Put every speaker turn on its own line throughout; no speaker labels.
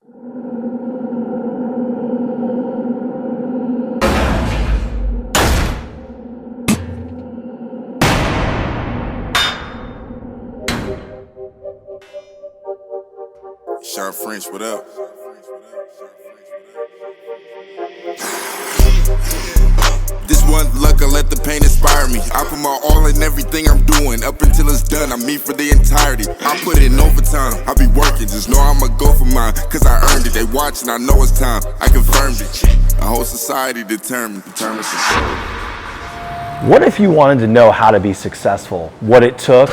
Shawn French, what up? This one luck, I let the pain inspire me. I put my all in everything I'm doing. Up until it's done, I'm me for the entirety. I put in overtime, I be working. Just know I'ma go for mine, cause I earned it. They watching, I know it's time, I confirmed it. A whole society determined
What if you wanted to know how to be successful? What it took?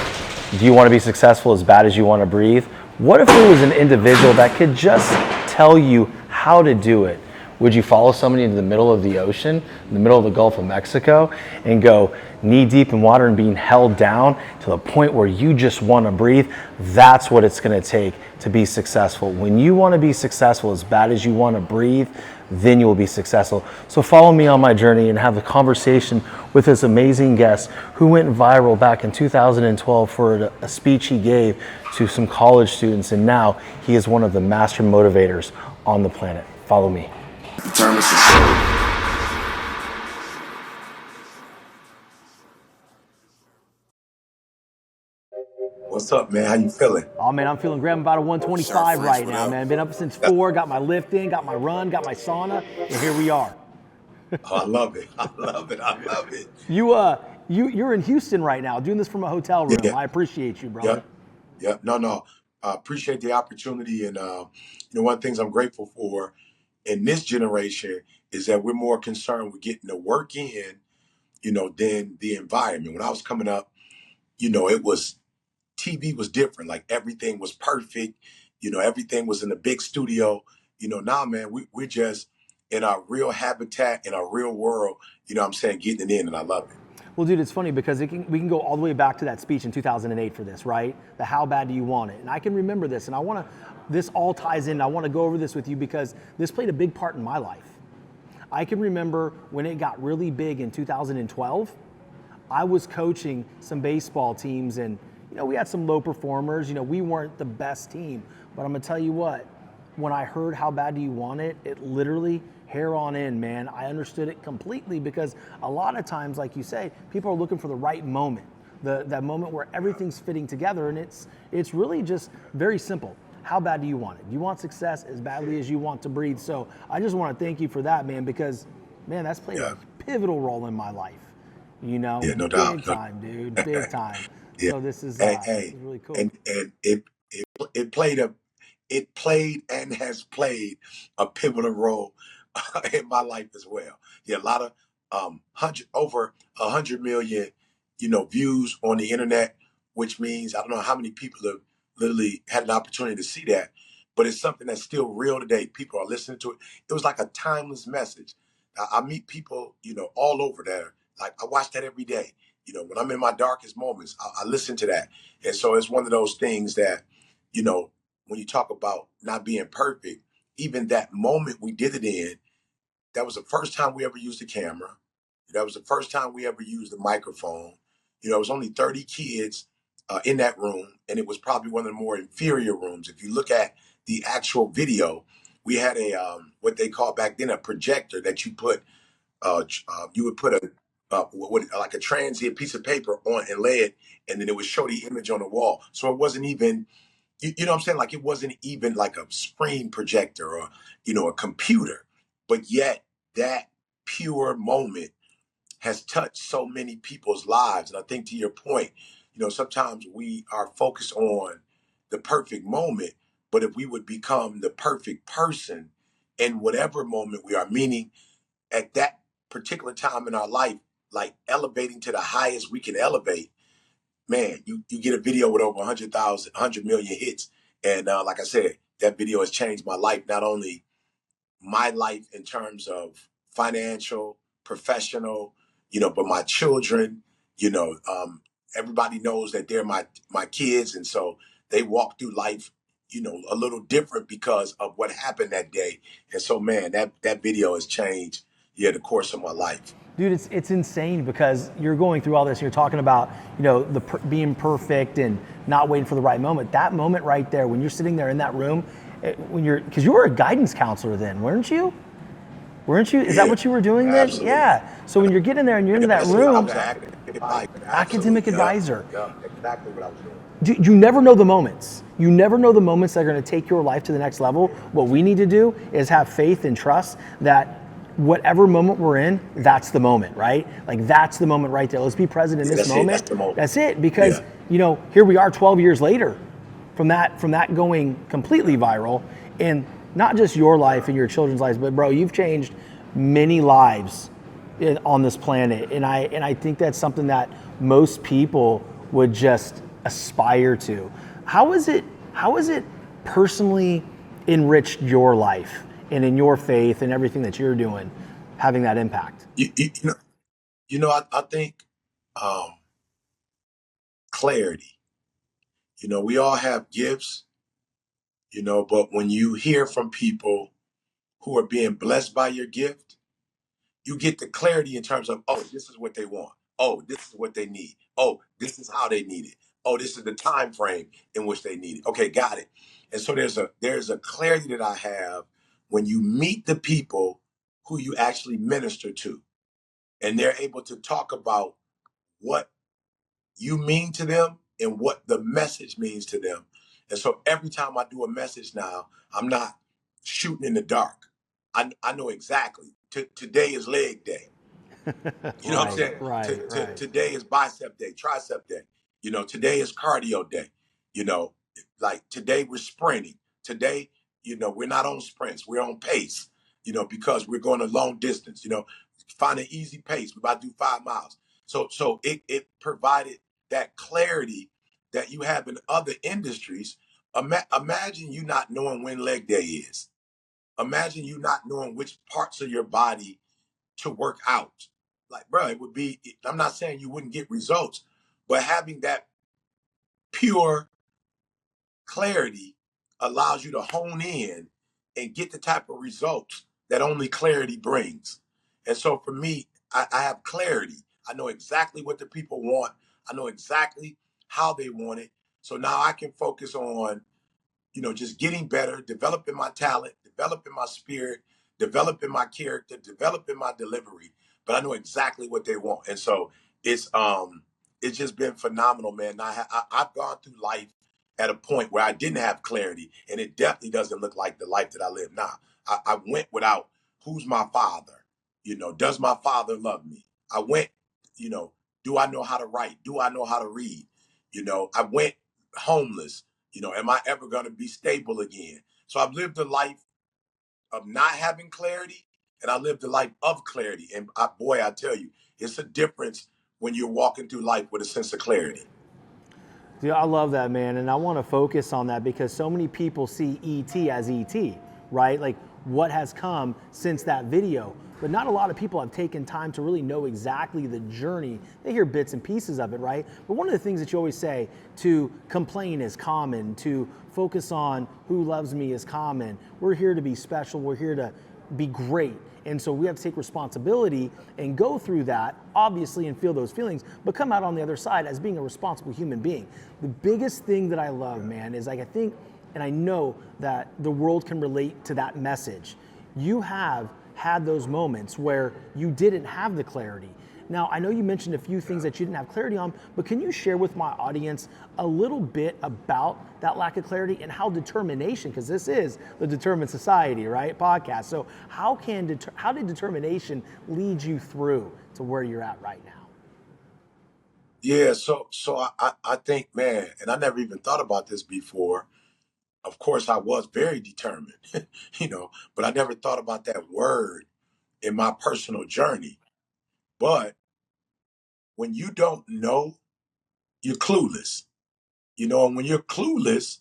Do you want to be successful as bad as you want to breathe? What if there was an individual that could just tell you how to do it? Would you follow somebody into the middle of the ocean, in the middle of the Gulf of Mexico, and go knee deep in water and being held down to the point where you just want to breathe? That's what it's going to take to be successful. When you want to be successful as bad as you want to breathe, then you will be successful. So follow me on my journey and have a conversation with this amazing guest who went viral back in 2012 for a speech he gave to some college students, and now he is one of the master motivators on the planet. Follow me.
What's up, man? How you feeling?
Oh man, I'm feeling great. I'm about a 125 right now, man. Been up since 4, got my lift in, got my run, got my sauna, and here we are.
Oh, I love it. I love it. I love it.
You're in Houston right now, doing this from a hotel room.
Yeah.
I appreciate you, brother.
Yep. No. I appreciate the opportunity, and one of the things I'm grateful for in this generation is that we're more concerned with getting the work in, than the environment. When I was coming up, it was TV was different. Like everything was perfect. Everything was in a big studio. Now, man, we're just in our real habitat, in our real world, what I'm saying, getting it in, and I love it.
Well, dude, it's funny because we can go all the way back to that speech in 2008 for this, right? The how bad do you want it? And I can remember this, and this all ties in. I want to go over this with you because this played a big part in my life. I can remember when it got really big in 2012, I was coaching some baseball teams, and we had some low performers. We weren't the best team, but I'm gonna tell you what, when I heard how bad do you want it, it literally, hair on in, man, I understood it completely, because a lot of times, like you say, people are looking for the right moment, that moment where everything's fitting together, and it's really just very simple. How bad do you want it? You want success as badly as you want to breathe. So I just want to thank you for that, man, because, man, that's played a pivotal role in my life.
Yeah, no
big
doubt.
Time, dude, big time.
Yeah.
So this is really cool.
And it played and has played a pivotal role in my life as well. Yeah, a lot of over 100 million, views on the internet, which means I don't know how many people have literally had an opportunity to see that, but it's something that's still real today. People are listening to it. It was like a timeless message. I meet people, all over there. Like I watch that every day. When I'm in my darkest moments, I listen to that. And so it's one of those things that, when you talk about not being perfect, even that moment we did it in, that was the first time we ever used a camera. That was the first time we ever used a microphone. It was only 30 kids in that room, and it was probably one of the more inferior rooms. If you look at the actual video, we had a what they call back then a projector that you would put like a transient piece of paper on and lay it, and then it would show the image on the wall. So it wasn't even, you know what I'm saying? Like it wasn't even like a screen projector or, a computer. But yet that pure moment has touched so many people's lives. And I think to your point, sometimes we are focused on the perfect moment, but if we would become the perfect person in whatever moment we are, meaning at that particular time in our life, like elevating to the highest we can elevate, man, you get a video with over 100 million hits. And like I said, that video has changed my life, not only my life in terms of financial, professional, but my children, everybody knows that they're my kids. And so they walk through life, a little different because of what happened that day. And so, man, that video has changed, the course of my life.
Dude, it's insane because you're going through all this. You're talking about, being perfect and not waiting for the right moment. That moment right there, when you're sitting there in that room because you were a guidance counselor then, weren't you? Weren't you? Is that what you were doing then?
Absolutely.
Yeah. So when you're getting there and you're in that
I
room,
was an academic advisor.
academic
Absolutely.
advisor.
Yeah, exactly what I was doing.
You never know the moments. You never know the moments that are going to take your life to the next level. What we need to do is have faith and trust that whatever moment we're in, that's the moment, right? Like that's the moment right there. Let's be present in this moment.
That's the moment.
That's it. Because here we are 12 years later from that going completely viral, and not just your life and your children's lives, but bro, you've changed many lives on this planet, and I think that's something that most people would just aspire to. How is it personally enriched your life and in your faith and everything that you're doing, having that impact?
I think clarity. We all have gifts, but when you hear from people who are being blessed by your gift, you get the clarity in terms of, oh, this is what they want. Oh, this is what they need. Oh, this is how they need it. Oh, this is the time frame in which they need it. Okay, got it. And so there's a clarity that I have when you meet the people who you actually minister to, and they're able to talk about what you mean to them and what the message means to them. And so every time I do a message now, I'm not shooting in the dark. I know exactly. Today is leg day. You know what I'm saying?
Right.
Today is bicep day, tricep day. Today is cardio day. You know, like today we're sprinting. Today, we're not on sprints, we're on pace, because we're going a long distance, find an easy pace. We're about to do 5 miles. So it provided that clarity that you have in other industries. Imagine you not knowing when leg day is. Imagine you not knowing which parts of your body to work out. Like, bro, it would be, I'm not saying you wouldn't get results, but having that pure clarity allows you to hone in and get the type of results that only clarity brings. And so for me, I have clarity. I know exactly what the people want. I know exactly how they want it. So now I can focus on just getting better, developing my talent, developing my spirit, developing my character, developing my delivery. But I know exactly what they want, and so it's just been phenomenal, man. I've gone through life at a point where I didn't have clarity, and it definitely doesn't look like the life that I live now. I went without who's my father, does my father love me? I went, do I know how to write? Do I know how to read? I went homeless. Am I ever going to be stable again? So I've lived a life of not having clarity, and I lived a life of clarity. And I tell you, it's a difference when you're walking through life with a sense of clarity.
Dude, I love that, man, and I want to focus on that because so many people see ET as ET, right? Like what has come since that video. But not a lot of people have taken time to really know exactly the journey. They hear bits and pieces of it, right? But one of the things that you always say, to complain is common, to focus on who loves me is common. We're here to be special, we're here to be great. And so we have to take responsibility and go through that, obviously, and feel those feelings, but come out on the other side as being a responsible human being. The biggest thing that I love, man, is like I think, and I know that the world can relate to that message. You have had those moments where you didn't have the clarity. Now, I know you mentioned a few things that you didn't have clarity on, but can you share with my audience a little bit about that lack of clarity and how determination, because this is the Determined Society, right, podcast. So how did determination lead you through to where you're at right now?
Yeah, so I think, man, and I never even thought about this before. Of course, I was very determined, but I never thought about that word in my personal journey. But when you don't know, you're clueless. And when you're clueless,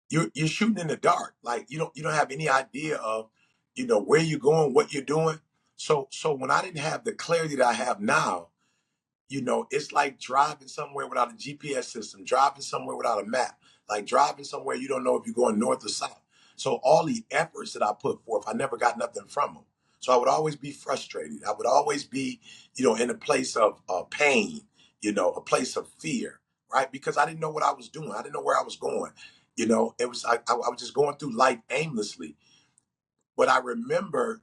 you're shooting in the dark. Like you don't have any idea of, where you're going, what you're doing. So when I didn't have the clarity that I have now, it's like driving somewhere without a GPS system, driving somewhere without a map, like driving somewhere you don't know if you're going north or south. So all the efforts that I put forth, I never got nothing from them. So I would always be frustrated. I would always be, in a place of pain, a place of fear, right? Because I didn't know what I was doing. I didn't know where I was going. It was I was just going through life aimlessly. But I remember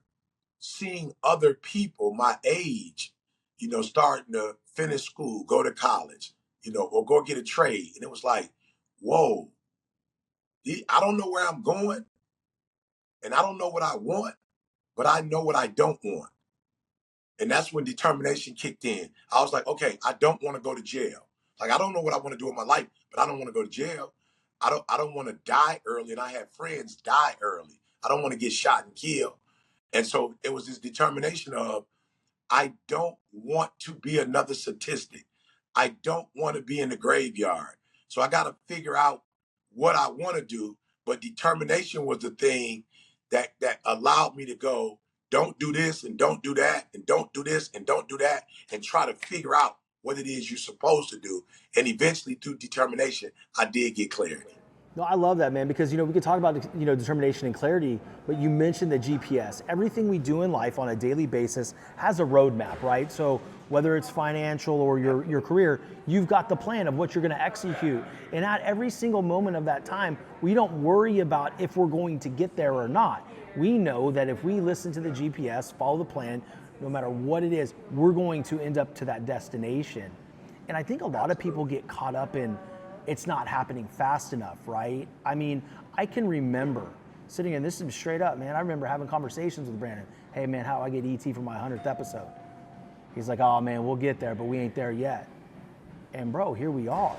seeing other people my age, starting to finish school, go to college, or go get a trade. And it was like, whoa, I don't know where I'm going and I don't know what I want, but I know what I don't want. And that's when determination kicked in. I was like, okay, I don't want to go to jail. Like, I don't know what I want to do in my life, but I don't want to go to jail. I don't want to die early. And I had friends die early. I don't want to get shot and killed. And so it was this determination of, I don't want to be another statistic. I don't want to be in the graveyard. So I got to figure out what I want to do. But determination was the thing that allowed me to go, don't do this and don't do that and don't do this and don't do that, and try to figure out what it is you're supposed to do. And eventually, through determination, I did get clarity.
No, I love that, man, because we could talk about determination and clarity, but you mentioned the GPS. Everything we do in life on a daily basis has a roadmap, right? So whether it's financial or your career, you've got the plan of what you're going to execute. And at every single moment of that time, we don't worry about if we're going to get there or not. We know that if we listen to the GPS, follow the plan, no matter what it is, we're going to end up to that destination. And I think a lot of people get caught up in it's not happening fast enough, right? I mean, I can remember sitting in, this is straight up, man. I remember having conversations with Brandon. Hey, man, how do I get ET for my 100th episode? He's like, oh, man, we'll get there, but we ain't there yet. And bro, here we are.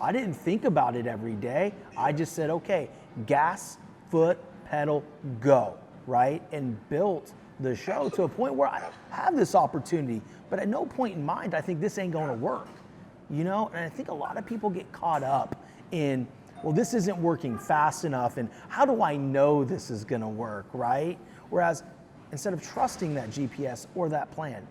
I didn't think about it every day. I just said, okay, gas, foot, pedal, go, right? And built the show to a point where I have this opportunity. But at no point in mind, I think this ain't gonna work. And I think a lot of people get caught up in, well, this isn't working fast enough, and how do I know this is gonna work, right? Whereas instead of trusting that GPS or that plan,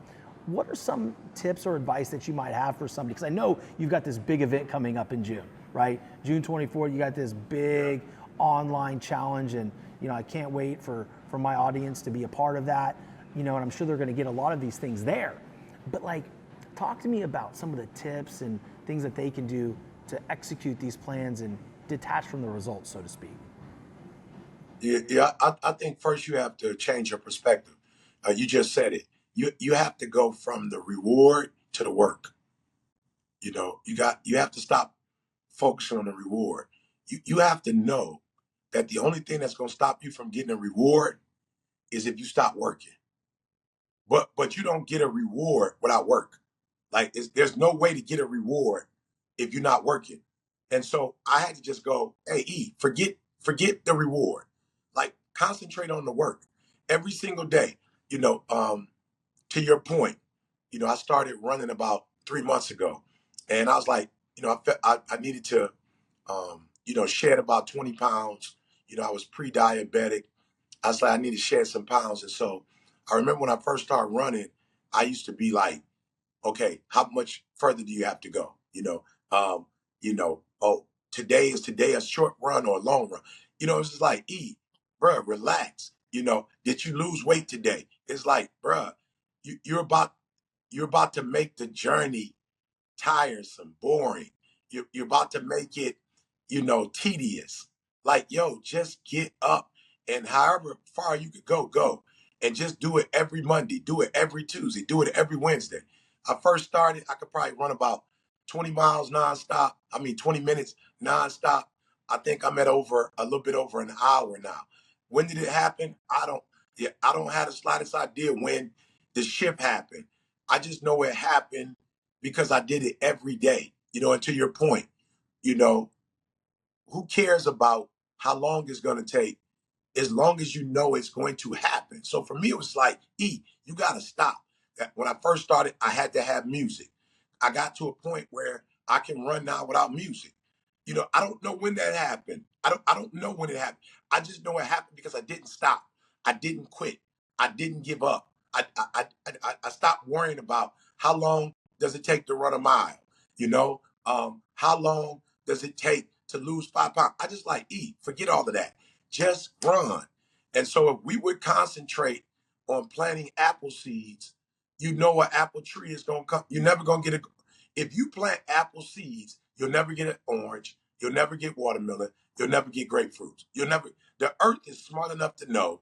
what are some tips or advice that you might have for somebody? Because I know you've got this big event coming up in June, right? June 24th, you got this big online challenge, and I can't wait for my audience to be a part of that, and I'm sure they're gonna get a lot of these things there. But talk to me about some of the tips and things that they can do to execute these plans and detach from the results, so to speak.
Yeah, I think first you have to change your perspective. You just said it. You have to go from the reward to the work. You have to stop focusing on the reward. You have to know that the only thing that's going to stop you from getting a reward is if you stop working. But you don't get a reward without work. There's no way to get a reward if you're not working. And so I had to just go, hey, forget the reward. Concentrate on the work every single day. To your point, I started running about 3 months ago, and I was like, I needed to, shed about 20 pounds. I was pre-diabetic. I was like, I need to shed some pounds. And so I remember when I first started running, I used to be like, okay, how much further do you have to go? Oh, today a short run or a long run? It's just like, bruh, relax. Did you lose weight today? It's like, bruh, you're about to make the journey tiresome, boring. You're about to make it, tedious. Just get up, and however far you could go, go. And just do it every Monday, do it every Tuesday, do it every Wednesday. I first started, I could probably run about 20 miles nonstop. 20 minutes nonstop. I think I'm at a little bit over an hour now. When did it happen? I don't have the slightest idea when the shift happened. I just know it happened because I did it every day. And to your point, you know, who cares about how long it's going to take as long as you know it's going to happen. So for me, it was like, you got to stop. When I first started, I had to have music. I got to a point where I can run now without music. I don't know when that happened. I don't know when it happened. I just know it happened because I didn't stop. I didn't quit. I didn't give up. I stopped worrying about how long does it take to run a mile. How long does it take to lose 5 pounds? I just like, forget all of that. Just run. And so if we would concentrate on planting apple seeds, an apple tree is going to come. You're never going to get if you plant apple seeds, you'll never get an orange. You'll never get watermelon. You'll never get grapefruits. The earth is smart enough to know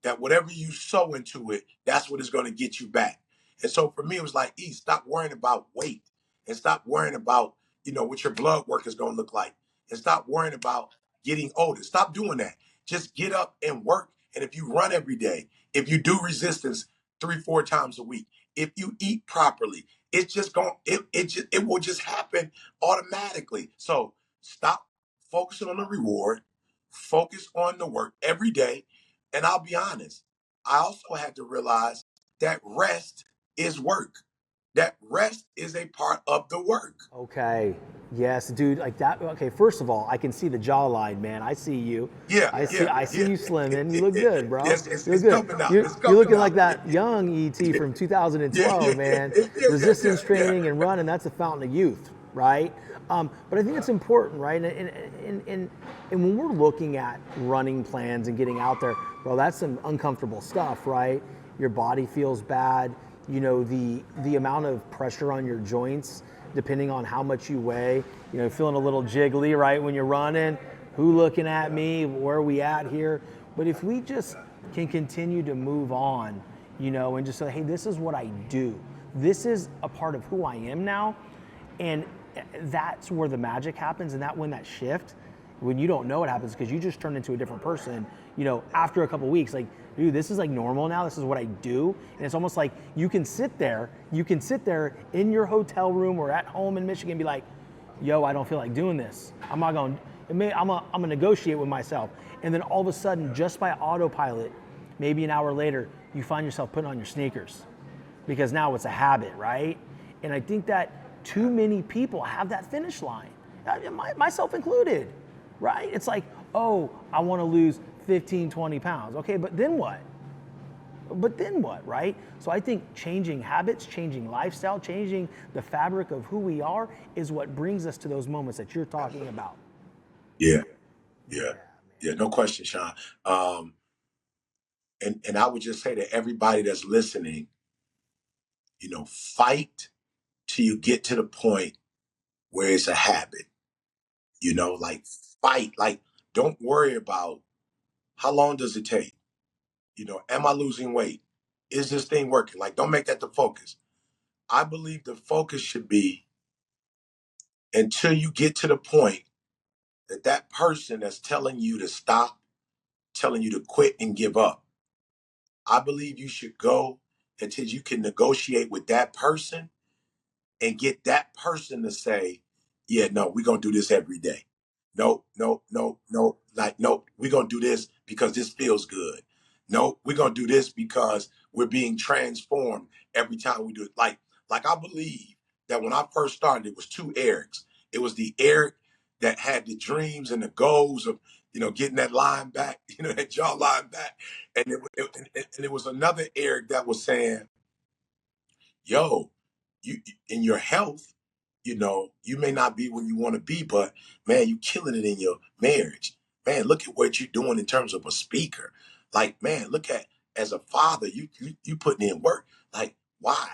that whatever you sow into it, that's what is going to get you back. And so for me, it was like, stop worrying about weight and stop worrying about, what your blood work is going to look like and stop worrying about getting older. Stop doing that. Just get up and work. And if you run every day, if you do resistance 3-4 times a week, if you eat properly, it's just going, it will just happen automatically. So stop focusing on the reward, focus on the work every day. And I'll be honest, I also had to realize that rest is work. That rest is a part of the work.
Okay. Yes, dude, like that. Okay, first of all, I can see the jawline, man. I see you.
Yeah,
I see you slimming. You look good, bro.
It's
you look good.
coming out.
You're,
It's
you're
coming
looking
out.
like that young ET from 2012, man. Resistance training and running, that's a fountain of youth, right? But I think it's important, right? And when we're looking at running plans and getting out there, bro, that's some uncomfortable stuff, right? Your body feels bad. The amount of pressure on your joints, depending on how much you weigh, feeling a little jiggly, right, when you're running. Who looking at me? Where are we at here? But if we just can continue to move on, and just say, hey, this is what I do. This is a part of who I am now. And that's where the magic happens. And when that shift, when you don't know what happens, because you just turn into a different person, after a couple weeks, like, dude, this is like normal now. This is what I do. And it's almost like you can sit there in your hotel room or at home in Michigan and be like, yo, I don't feel like doing this. I'm gonna negotiate with myself. And then all of a sudden, just by autopilot, maybe an hour later, you find yourself putting on your sneakers because now it's a habit, right? And I think that too many people have that finish line, myself included, right? It's like, oh, I want to lose 15, 20 pounds. Okay, but then what? Right? So I think changing habits, changing lifestyle, changing the fabric of who we are is what brings us to those moments that you're talking about.
Yeah, no question, Shawn. And I would just say to everybody that's listening, fight till you get to the point where it's a habit. Like fight. Like, don't worry about how long does it take. Am I losing weight? Is this thing working? Like, don't make that the focus. I believe the focus should be until you get to the point that person that's telling you to stop, telling you to quit and give up. I believe you should go until you can negotiate with that person and get that person to say, yeah, no, we're going to do this every day. No, no, no, no. Like, no, we're going to do this because this feels good. No, we're going to do this because we're being transformed every time we do it. Like I believe that when I first started, it was two Erics. It was the Eric that had the dreams and the goals of, getting that line back, that jaw line back. And it was another Eric that was saying, yo, you in your health, you may not be where you want to be, but man, you killing it in your marriage. Man, look at what you're doing in terms of a speaker. Like, man, look at as a father, you putting in work. Like, why?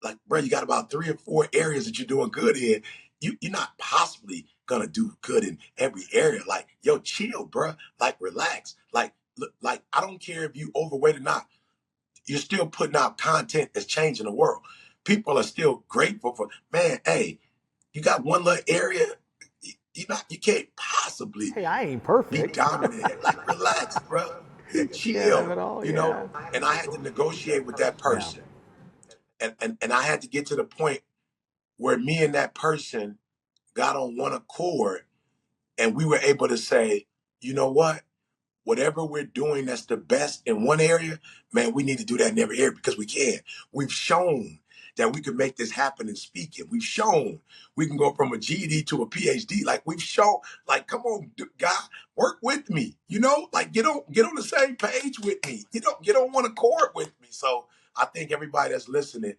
Like, bro, you got about 3 or 4 areas that you're doing good in. You're not possibly gonna do good in every area. Like, yo, chill, bro. Like, relax. Like, look, like I don't care if you overweight or not. You're still putting out content that's changing the world. People are still grateful for, man, hey, you got one little area, you can't possibly
Hey, I ain't
be
perfect.
dominant. Like, relax, bro. And chill, And I had to negotiate with that person. And I had to get to the point where me and that person got on one accord and we were able to say, you know what? Whatever we're doing that's the best in one area, man, we need to do that in every area because we can. We've shown that we can make this happen in speaking. We've shown we can go from a GED to a PhD. Like, we've shown, like, come on, guy, work with me. Like, get on the same page with me. Get on one accord with me. So I think everybody that's listening,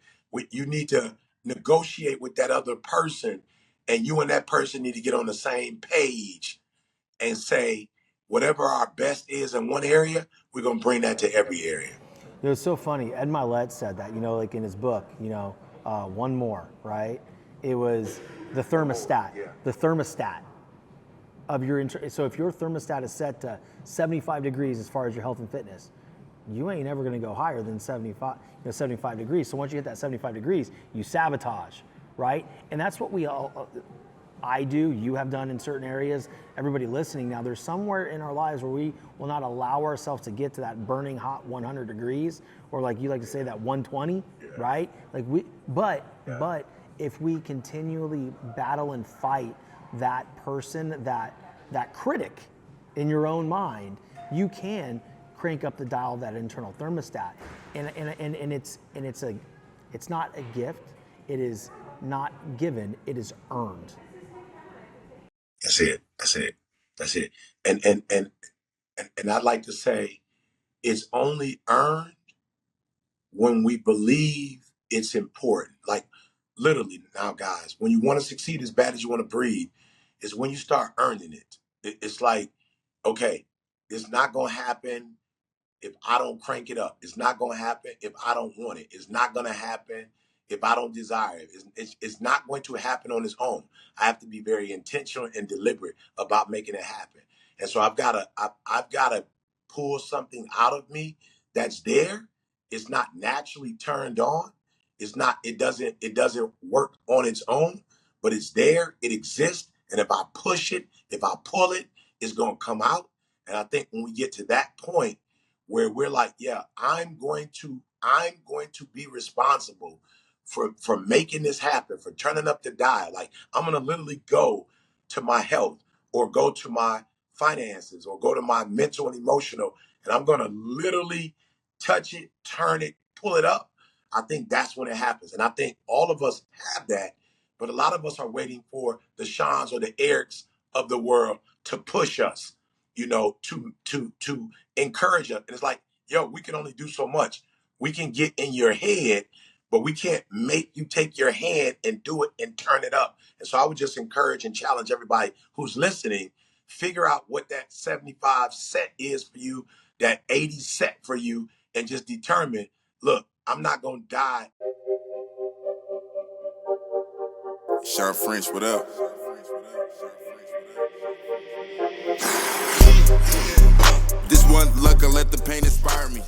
you need to negotiate with that other person, and you and that person need to get on the same page and say, whatever our best is in one area, we're going to bring that to every area.
It was so funny. Ed Milet said that, like in his book, one more, right? It was the thermostat. The thermostat. of your, so if your thermostat is set to 75 degrees as far as your health and fitness, you ain't ever gonna go higher than 75 degrees. So once you hit that 75 degrees, you sabotage, right? And that's what we all, I do, you have done in certain areas, everybody listening now, there's somewhere in our lives where we will not allow ourselves to get to that burning hot 100 degrees, or like you like to say, that 120, right? Like but if we continually battle and fight that person, that critic in your own mind, you can crank up the dial of that internal thermostat. And it's not a gift, it is not given, it is earned.
That's it. That's it. That's it. And I'd like to say it's only earned when we believe it's important. Like literally now, guys, when you want to succeed as bad as you want to breathe, is when you start earning it. It's like, okay, it's not gonna happen if I don't crank it up. It's not going to happen if I don't want it. It's not going to happen if I don't desire it. It's not going to happen on its own. I have to be very intentional and deliberate about making it happen. And so I've got to pull something out of me that's there. It's not naturally turned on. It doesn't work on its own, but it's there. It exists. And if I push it, if I pull it, it's going to come out. And I think when we get to that point, where we're like, yeah, I'm going to be responsible for making this happen, for turning up the dial. Like I'm gonna literally go to my health or go to my finances or go to my mental and emotional, and I'm gonna literally touch it, turn it, pull it up. I think that's when it happens. And I think all of us have that, but a lot of us are waiting for the Shawns or the Erics of the world to push us, to encourage us. And it's like, yo, we can only do so much. We can get in your head, but we can't make you take your hand and do it and turn it up. And so I would just encourage and challenge everybody who's listening, figure out what that 75 set is for you, that 80 set for you, and just determine, look, I'm not going to die.
Shawn French, what up? This one luck, I let the pain inspire me.